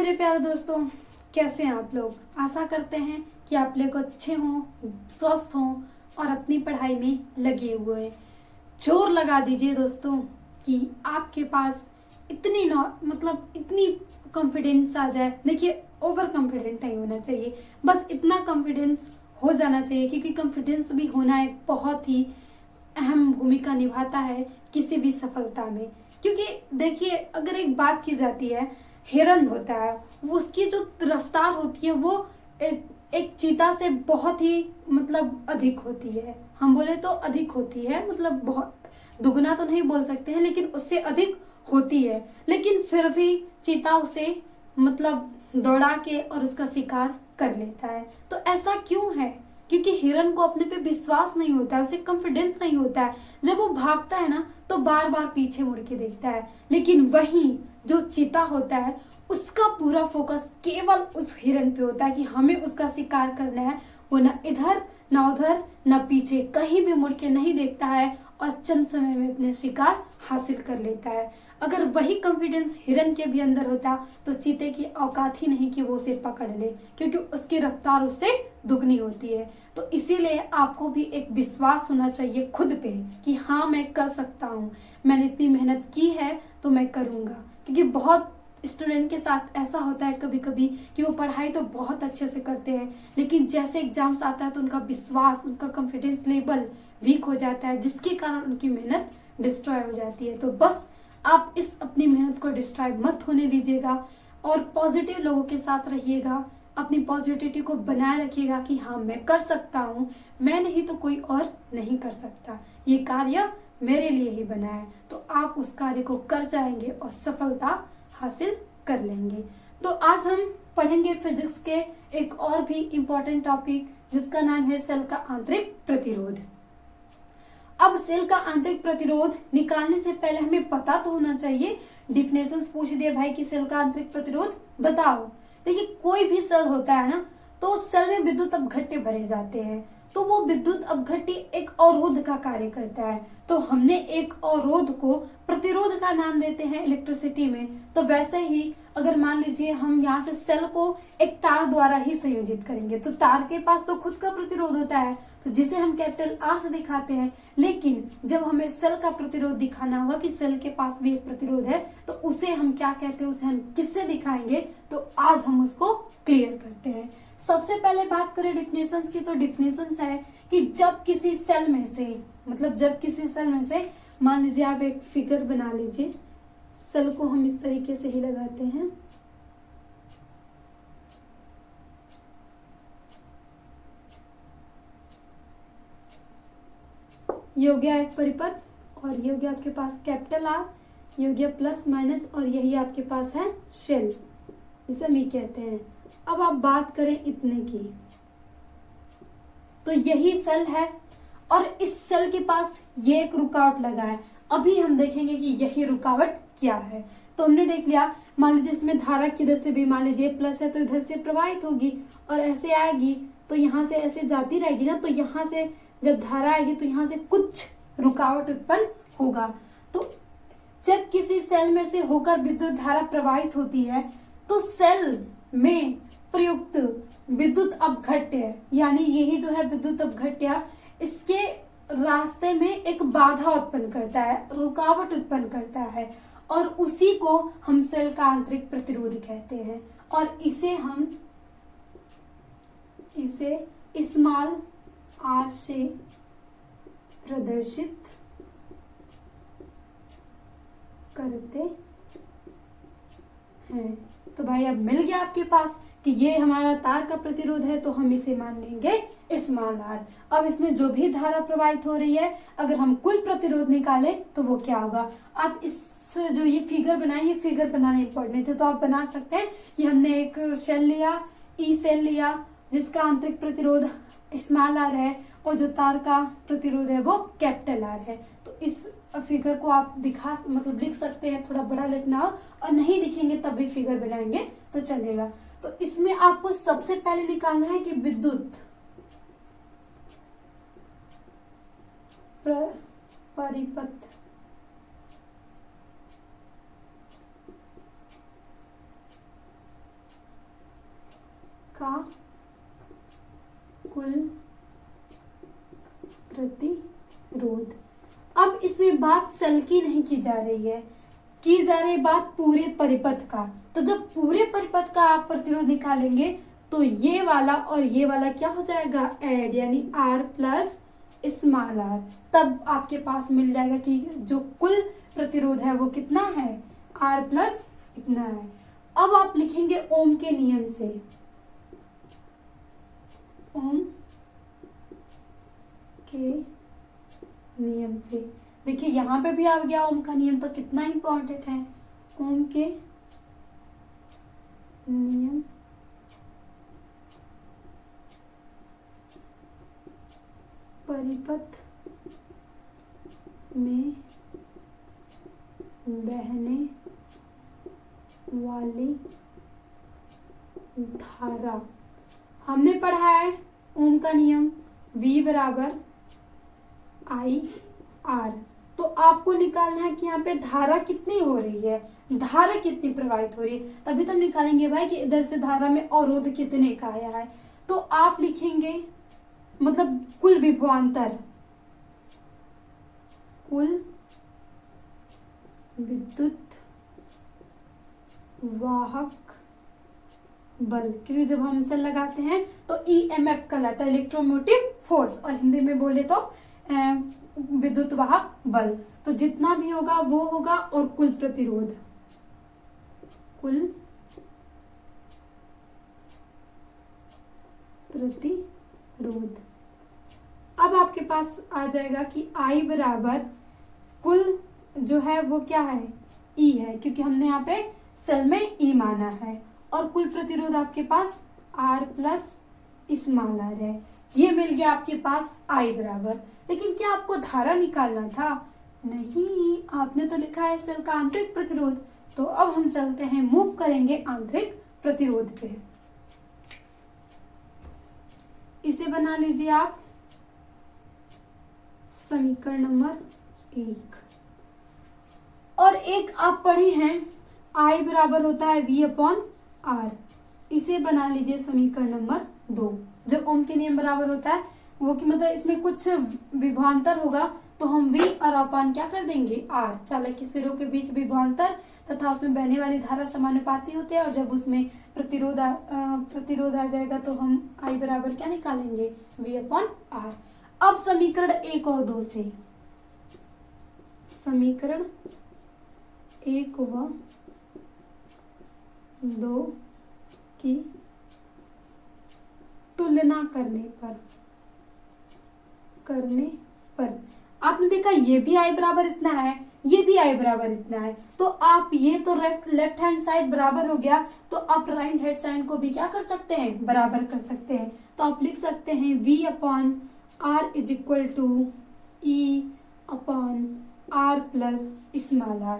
मेरे प्यारे दोस्तों, कैसे हैं आप लोग। आशा करते हैं कि आप लोग अच्छे हों, स्वस्थ हों और अपनी पढ़ाई में लगे हुए हैं। जोर लगा दीजिए दोस्तों कि आपके पास इतनी कॉन्फिडेंस आ जाए। देखिए, ओवर कॉन्फिडेंट नहीं होना चाहिए, बस इतना कॉन्फिडेंस हो जाना चाहिए, क्योंकि कॉन्फिडेंस भी होना एक बहुत ही अहम भूमिका निभाता है किसी भी सफलता में। क्योंकि देखिए, अगर एक बात की जाती है, हिरन होता है, वो उसकी जो रफ्तार होती है वो एक चीता से बहुत ही अधिक होती है। हम बोले तो अधिक होती है, बहुत दुगना तो नहीं बोल सकते हैं, लेकिन उससे अधिक होती है। लेकिन फिर भी चीता उसे दौड़ा के और उसका शिकार कर लेता है। तो ऐसा क्यों है? क्योंकि हिरन को अपने पे विश्वास नहीं होता है, उसे कॉन्फिडेंस नहीं होता है। जब वो भागता है ना, तो बार बार पीछे मुड़ के देखता है। लेकिन वहीं जो चीता होता है, उसका पूरा फोकस केवल उस हिरन पे होता है कि हमें उसका शिकार करना है। वो ना इधर ना उधर ना पीछे कहीं भी मुड़ के नहीं देखता है और चंद समय में अपने शिकार हासिल कर लेता है। अगर वही कॉन्फिडेंस हिरन के भी अंदर होता तो चीते की औकात ही नहीं कि वो उसे पकड़ ले, क्योंकि उसकी रफ्तार उससे दुगनी होती है। तो इसीलिए आपको भी एक विश्वास होना चाहिए खुद पे कि हाँ, मैं कर सकता हूँ, मैंने इतनी मेहनत की है तो मैं करूँगा। क्योंकि बहुत स्टूडेंट के साथ ऐसा होता है कभी कभी कि वो पढ़ाई तो बहुत अच्छे से करते हैं, लेकिन जैसे एग्जाम्स आता है तो उनका विश्वास, उनका कॉन्फिडेंस लेवल वीक हो जाता है, जिसके कारण उनकी मेहनत डिस्ट्रॉय हो जाती है। तो बस आप इस अपनी मेहनत को डिस्ट्रॉय मत होने दीजिएगा और पॉजिटिव लोगों के साथ रहिएगा। अपनी पॉजिटिविटी को बनाए रखिएगा कि हाँ, मैं कर सकता हूँ, मैं नहीं तो कोई और नहीं कर सकता, ये कार्य मेरे लिए ही बना है। तो आप उस कार्य को कर जाएंगे और सफलता हासिल कर लेंगे। तो आज हम पढ़ेंगे फिजिक्स के एक और भी इम्पोर्टेंट टॉपिक, जिसका नाम है सेल का आंतरिक प्रतिरोध। अब सेल का आंतरिक प्रतिरोध निकालने से पहले हमें पता तो होना चाहिए। डिफिनेशंस पूछ दिए भाई कि सेल का आंतरिक प्रतिरोध बताओ। देखिए, कोई भी सेल होता है ना, तो सेल में विद्युत अपघट्य भरे जाते हैं। तो वो विद्युत अपघट्य एक अवरोध का कार्य करता है। तो हमने एक अवरोध को प्रतिरोध का नाम देते हैं इलेक्ट्रिसिटी में। तो वैसे ही अगर मान लीजिए हम यहाँ से सेल को एक तार द्वारा ही संयोजित करेंगे, तो तार के पास तो खुद का प्रतिरोध होता है, तो जिसे हम कैपिटल आर से दिखाते हैं। लेकिन जब हमें सेल का प्रतिरोध दिखाना होगा कि सेल के पास भी एक प्रतिरोध है, तो उसे हम क्या कहते हैं, उसे हम किससे दिखाएंगे, तो आज हम उसको क्लियर करते हैं। सबसे पहले बात करें डिफिनेशंस की, तो डिफिनेशंस है कि जब किसी सेल में से मान लीजिए आप एक फिगर बना लीजिए, सेल को हम इस तरीके से ही लगाते हैं। ये हो गया एक परिपथ और ये हो गया आपके पास कैपिटल आर, ये हो गया प्लस माइनस, और यही आपके पास है शेल, जिसे हम ये कहते हैं। अब आप बात करें इतने की, तो यही सेल है और इस सेल के पास ये एक रुकावट लगा है। अभी हम देखेंगे कि यही रुकावट क्या है। तो हमने देख लिया, मान लीजिए इसमें धारा किधर से भी मान लीजिए प्लस है, तो इधर से प्रवाहित होगी और ऐसे आएगी, तो यहाँ से ऐसे जाती रहेगी ना, तो यहाँ से जब धारा आएगी तो यहाँ से कुछ रुकावट उत्पन्न होगा। तो जब किसी सेल में से होकर विद्युत धारा प्रवाहित होती है, तो सेल में प्रयुक्त विद्युत अपघट्य, यानी यही जो है विद्युत अपघट्य, इसके रास्ते में एक बाधा उत्पन्न करता है, रुकावट उत्पन्न करता है, और उसी को हम सेल का आंतरिक प्रतिरोध कहते हैं। और इसे स्मॉल आर से प्रदर्शित करते हैं। तो भाई अब मिल गया आपके पास कि ये हमारा तार का प्रतिरोध है, तो हम इसे मान लेंगे स्मॉल आर। अब इसमें जो भी धारा प्रवाहित हो रही है, अगर हम कुल प्रतिरोध निकालें तो वो क्या होगा। आप इस जो ये फिगर बनाए, ये फिगर बनाने इंपॉर्टेंट थे, तो आप बना सकते हैं कि हमने एक शेल लिया, ई सेल लिया, जिसका आंतरिक प्रतिरोध स्मॉल आर है और जो तार का प्रतिरोध है वो कैपिटल आर है। तो इस फिगर को आप लिख सकते हैं, थोड़ा बड़ा लिखना हो, और नहीं लिखेंगे तब भी फिगर बनाएंगे तो चलेगा। तो इसमें आपको सबसे पहले निकालना है कि विद्युत परिपथ अब इसमें बात सेल की नहीं की जा रही है, की जा रही बात पूरे परिपथ का। तो जब पूरे परिपथ का आप प्रतिरोध निकालेंगे तो ये वाला और ये वाला क्या हो जाएगा, ऐड, यानी R प्लस स्मॉल r। तब आपके पास मिल जाएगा कि जो कुल प्रतिरोध है वो कितना है, R प्लस इतना है। अब आप लिखेंगे ओम के नियम से, ओम के नियम से। देखिए यहाँ पे भी आ गया ओम का नियम, तो कितना इंपॉर्टेंट है। ओम के नियम परिपथ में बहने वाली धारा, हमने पढ़ा है ओम का नियम, V बराबर I R। तो आपको निकालना है कि यहाँ पे धारा कितनी हो रही है, धारा कितनी प्रवाहित हो रही है, तभी तो हम निकालेंगे भाई कि इधर से धारा में अवरोध कितने का आया है। तो आप लिखेंगे मतलब कुल विभवांतर, कुल विद्युत वाहक बल, क्योंकि जब हम सेल लगाते हैं तो EMF कहलाता है, इलेक्ट्रोमोटिव फोर्स, और हिंदी में बोले तो विद्युत वाहक बल। तो जितना भी होगा वो होगा, और कुल प्रतिरोध, कुल प्रतिरोध। अब आपके पास आ जाएगा कि I बराबर कुल जो है वो क्या है, E है, क्योंकि हमने यहाँ पे सेल में E माना है, और कुल प्रतिरोध आपके पास R प्लस स्मॉल r है। ये मिल गया आपके पास I बराबर। लेकिन क्या आपको धारा निकालना था? नहीं, आपने तो लिखा है सेल का आंतरिक प्रतिरोध। तो अब हम चलते हैं, मूव करेंगे आंतरिक प्रतिरोध पे। इसे बना लीजिए आप समीकरण नंबर 1। और एक आप पढ़े हैं I बराबर होता है V अपॉन R, इसे बना लीजिए समीकरण नंबर 2। जो ओम के नियम बराबर होता है वो कि मतलब इसमें कुछ विभवांतर होगा तो हम V और अपान क्या कर देंगे, R, चालक के सिरों के बीच विभवांतर तथा उसमें बहने वाली धारा समानुपाती होते हैं, और जब उसमें प्रतिरोध आ जाएगा तो हम I बराबर क्या निकालेंगे, V अपॉन R। अब समीकरण 1 और 2 से, समीकरण 1 व 2 की तुलना करने पर आपने देखा ये भी I बराबर इतना है, ये भी I बराबर इतना है। तो आप ये तो लेफ्ट हैंड साइड बराबर हो गया, तो आप राइट हैंड साइड को भी क्या कर सकते हैं, बराबर कर सकते हैं। तो आप लिख सकते हैं V upon R is equal to E upon R प्लस स्मॉल r।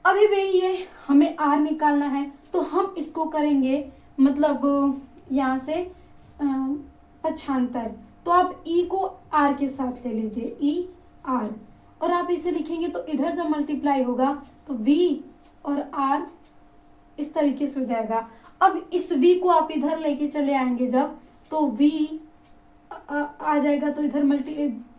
अभी भी ये हमें R निकालना है, तो हम इसको करेंगे मतलब यहाँ से पक्षांतर। तो आप E को R के साथ ले लीजिए, E R, और आप इसे लिखेंगे तो इधर जब मल्टीप्लाई होगा तो V और R इस तरीके से हो जाएगा। अब इस V को आप इधर लेके चले आएंगे जब, तो V आ जाएगा, तो इधर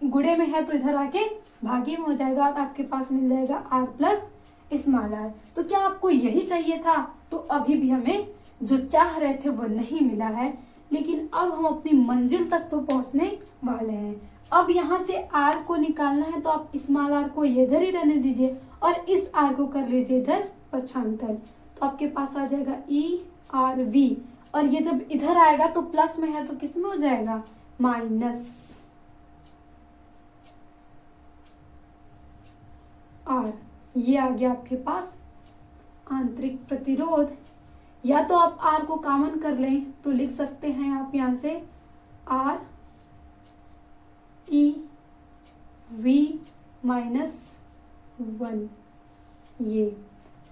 गुणे में है तो इधर आके भागे में हो जाएगा, और आपके पास मिल जाएगा R प्लस स्मॉल r। तो क्या आपको यही चाहिए था? तो अभी भी हमें जो चाह रहे थे वो नहीं मिला है, लेकिन अब हम अपनी मंजिल तक तो पहुंचने वाले हैं। अब यहाँ से R को निकालना है, तो आप स्मॉल r को इधर ही रहने दीजिए और इस R को कर लीजिए इधर पक्षांतर। तो आपके पास आ जाएगा E R V, और ये जब इधर आएगा तो प्लस में है तो किस में हो जाएगा, माइनस R। ये आ गया आपके पास आंतरिक प्रतिरोध। या तो आप R को कॉमन कर लें तो लिख सकते हैं आप यहाँ से R E V माइनस 1। ये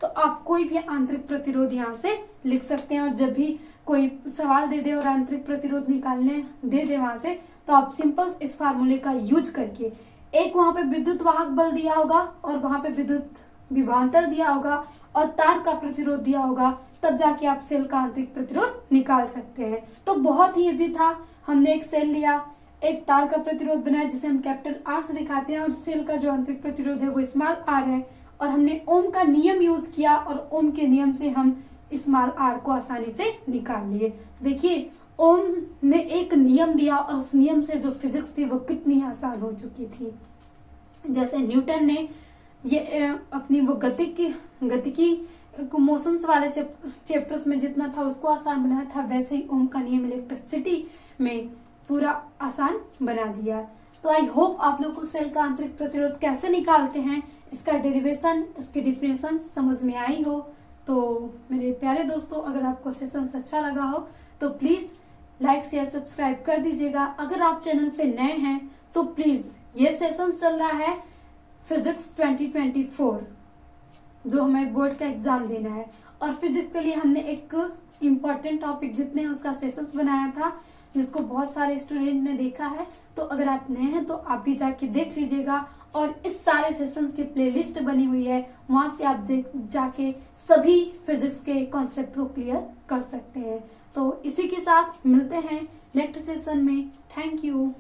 तो आप कोई भी आंतरिक प्रतिरोध यहाँ से लिख सकते हैं, और जब भी कोई सवाल दे दे और आंतरिक प्रतिरोध निकालने दे दे वहां से, तो आप सिंपल इस फार्मूले का यूज करके, एक वहां पे विद्युत वाहक बल दिया होगा और वहां पे विद्युत विभवांतर दिया होगा और तार का प्रतिरोध दिया होगा, तब जाके आप सेल का आंतरिक प्रतिरोध निकाल सकते हैं। तो बहुत ही इजी था। हमने एक सेल लिया, एक तार का प्रतिरोध बनाया जिसे हम कैपिटल आर से दिखाते हैं, और सेल का जो आंतरिक प्रतिरोध है वो स्मॉल आर है, और हमने ओम का नियम यूज किया और ओम के नियम से हम स्मॉल आर को आसानी से निकाल लिए। देखिए ओम ने एक नियम दिया और उस नियम से जो फिजिक्स थी वो कितनी आसान हो चुकी थी। जैसे न्यूटन ने ये अपनी वो गतिकी मोशंस वाले चैप्टर्स में जितना था उसको आसान बनाया था, वैसे ही ओम का नियम इलेक्ट्रिसिटी में पूरा आसान बना दिया। तो आई होप आप लोग को सेल का आंतरिक प्रतिरोध कैसे निकालते हैं, इसका डेरिवेशन, इसकी डिफिनेशन समझ में आई हो। तो मेरे प्यारे दोस्तों, अगर आपको सेशन अच्छा लगा हो तो प्लीज लाइक शेयर सब्सक्राइब कर दीजिएगा। अगर आप चैनल पे नए हैं तो प्लीज, ये सेशन चल रहा है फिजिक्स 2024 जो हमें बोर्ड का एग्जाम देना है, और फिजिक्स के लिए हमने एक इम्पॉर्टेंट टॉपिक जितने हैं उसका सेशंस बनाया था जिसको बहुत सारे स्टूडेंट ने देखा है। तो अगर आप नए हैं तो आप भी जाके देख लीजिएगा, और इस सारे सेशंस की प्लेलिस्ट बनी हुई है, वहां से आप जाके सभी फिजिक्स के कॉन्सेप्ट को क्लियर कर सकते हैं। तो इसी के साथ मिलते हैं नेक्स्ट सेशन में। Thank you.